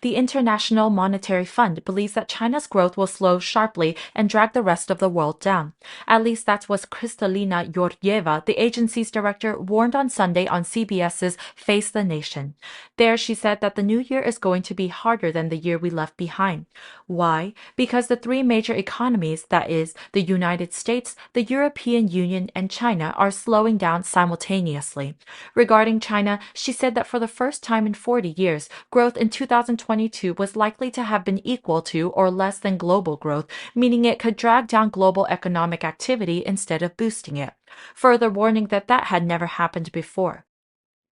The International Monetary Fund believes that China's growth will slow sharply and drag the rest of the world down. At least that's what Kristalina Georgieva, the agency's director, warned on Sunday on CBS's Face the Nation. There, she said that the new year is going to be harder than the year we left behind. Why? Because the three major economies, that is, the United States, the European Union, and China, are slowing down simultaneously. Regarding China, she said that for the first time in 40 years, growth in 2022 was likely to have been equal to or less than global growth, meaning it could drag down global economic activity instead of boosting it, further warning that that had never happened before.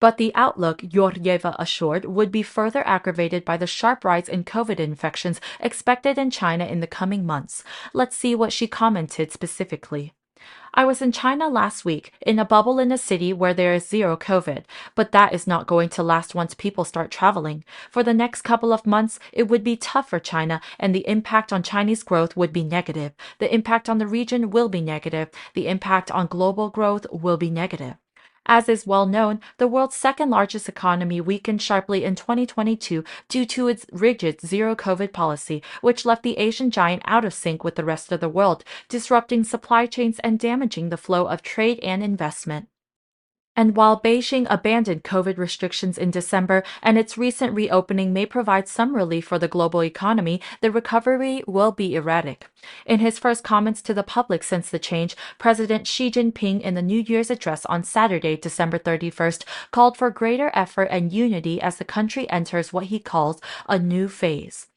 But the outlook, Georgieva assured, would be further aggravated by the sharp rise in COVID infections expected in China in the coming months. Let's see what she commented specifically. I was in China last week, in a bubble in a city where there is zero COVID, but that is not going to last once people start traveling. For the next couple of months, it would be tough for China, and the impact on Chinese growth would be negative. The impact on the region will be negative. The impact on global growth will be negative. As is well known, the world's second largest economy weakened sharply in 2022 due to its rigid zero-COVID policy, which left the Asian giant out of sync with the rest of the world, disrupting supply chains and damaging the flow of trade and investment. And while Beijing abandoned COVID restrictions in December and its recent reopening may provide some relief for the global economy, the recovery will be erratic. In his first comments to the public since the change, President Xi Jinping in the New Year's address on Saturday, December 31st, called for greater effort and unity as the country enters what he calls a new phase.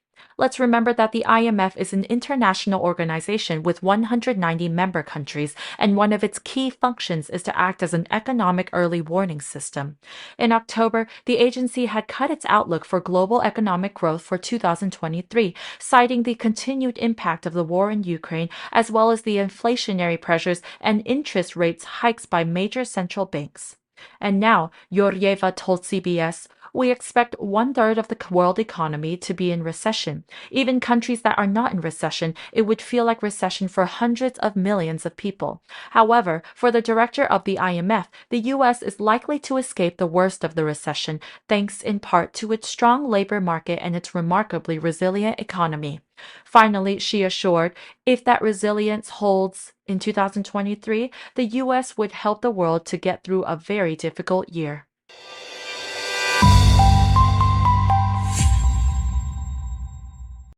Let's remember that the IMF is an international organization with 190 member countries, and one of its key functions is to act as an economic early warning system. In October, the agency had cut its outlook for global economic growth for 2023, citing the continued impact of the war in Ukraine, as well as the inflationary pressures and interest rates hikes by major central banks. And now, Georgieva told CBS, we expect one-third of the world economy to be in recession. Even countries that are not in recession, it would feel like recession for hundreds of millions of people. However, for the director of the IMF, the U.S. is likely to escape the worst of the recession, thanks in part to its strong labor market and its remarkably resilient economy. Finally, she assured, if that resilience holds in 2023, the U.S. would help the world to get through a very difficult year.